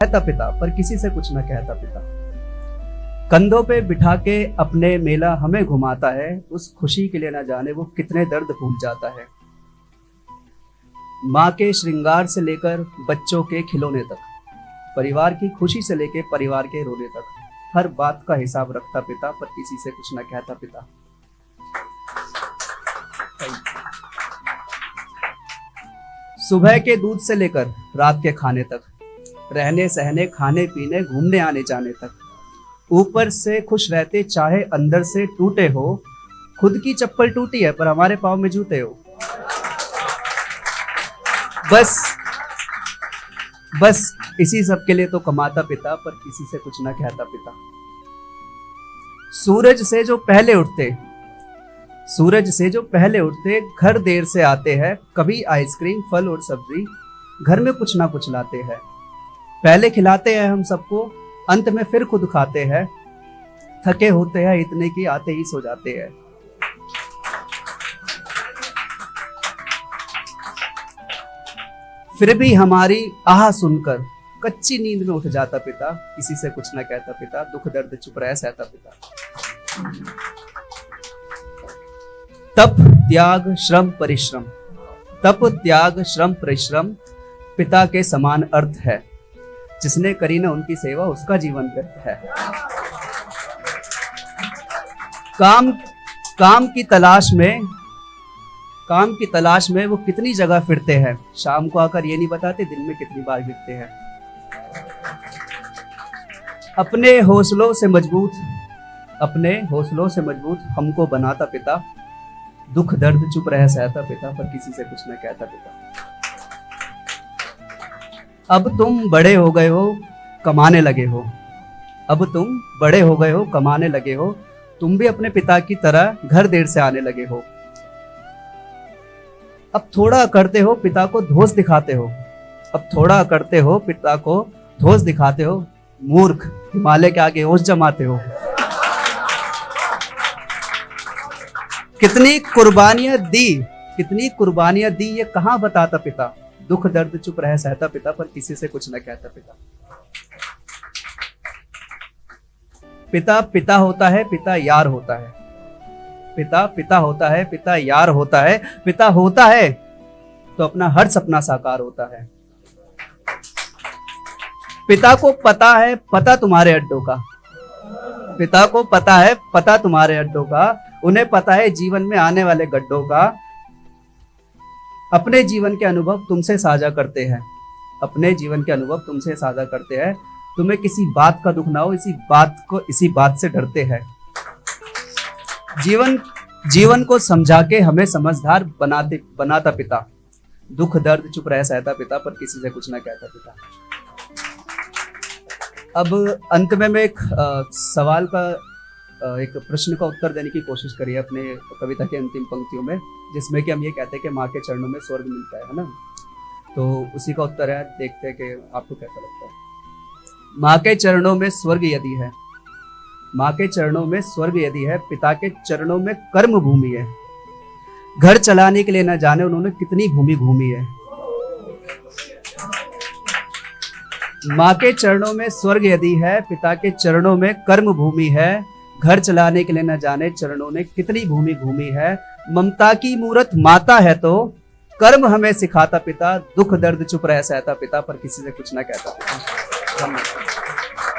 कहता पिता पर किसी से कुछ न कहता पिता। कंधों पे बिठा के अपने मेला हमें घुमाता है, उस खुशी के लिए न जाने वो कितने दर्द भूल जाता है। माँ के श्रृंगार से लेकर बच्चों के खिलौने तक, परिवार की खुशी से लेकर परिवार के रोने तक, हर बात का हिसाब रखता पिता पर किसी से कुछ न कहता पिता। सुबह के दूध से लेकर रात के खाने तक, रहने सहने खाने पीने घूमने आने जाने तक, ऊपर से खुश रहते चाहे अंदर से टूटे हो। खुद की चप्पल टूटी है पर हमारे पाँव में जूते हो। बस इसी सब के लिए तो कमाता पिता पर किसी से कुछ ना कहता पिता। सूरज से जो पहले उठते घर देर से आते हैं, कभी आइसक्रीम फल और सब्जी घर में कुछ ना कुछ लाते हैं। पहले खिलाते हैं हम सबको, अंत में फिर खुद खाते हैं। थके होते हैं इतने की आते ही सो जाते हैं। फिर भी हमारी आह सुनकर कच्ची नींद में उठ जाता पिता, किसी से कुछ ना कहता पिता। दुख दर्द चुप रह सहता पिता। तप त्याग श्रम परिश्रम पिता के समान अर्थ है। जिसने करी ना उनकी सेवा उसका जीवन व्यर्थ है। काम की तलाश में वो कितनी जगह फिरते हैं, शाम को आकर ये नहीं बताते दिन में कितनी बार गिरते हैं। अपने हौसलों से मजबूत हमको बनाता पिता। दुख दर्द चुप रह सहता पिता पर किसी से कुछ न कहता पिता। अब तुम बड़े हो गए हो कमाने लगे हो, तुम भी अपने पिता की तरह घर देर से आने लगे हो। अब थोड़ा करते हो पिता को धोस दिखाते हो। मूर्ख हिमालय के आगे ओस जमाते हो। कितनी कुर्बानियां दी ये कहां बताता पिता। दुख दर्द चुप रह सहता पिता पर किसी से कुछ न कहता पिता। पिता होता है, पिता यार होता है। पिता होता है, पिता यार होता है। पिता होता है तो अपना हर सपना साकार होता है। पिता को पता है पता तुम्हारे अड्डों का। उन्हें पता है जीवन में आने वाले गड्ढों का। अपने जीवन के अनुभव तुमसे साझा करते हैं। तुम्हें किसी बात का दुख ना हो, इसी बात से डरते हैं। जीवन को समझा के हमें समझदार बनाता पिता। दुख दर्द चुप रह सहता पिता पर किसी से कुछ ना कहता पिता। अब अंत में मैं एक सवाल का एक प्रश्न का उत्तर देने की कोशिश करी है अपने कविता के अंतिम पंक्तियों में, जिसमें कि हम ये कहते हैं कि माँ के चरणों में स्वर्ग मिलता है ना। तो उसी का उत्तर है, देखते हैं कि आपको कैसा लगता है। माँ के चरणों में स्वर्ग यदि है, पिता के चरणों में कर्म भूमि है। घर चलाने के लिए न जाने उन्होंने कितनी भूमि घूमी है। माँ के चरणों में स्वर्ग यदि है, पिता के चरणों में कर्म भूमि है। घर चलाने के लिए न जाने चरणों ने कितनी भूमि घूमी है। ममता की मूरत माता है तो कर्म हमें सिखाता पिता। दुख दर्द चुप रह सहता पिता पर किसी से कुछ ना कहता पिता। धन्यवाद।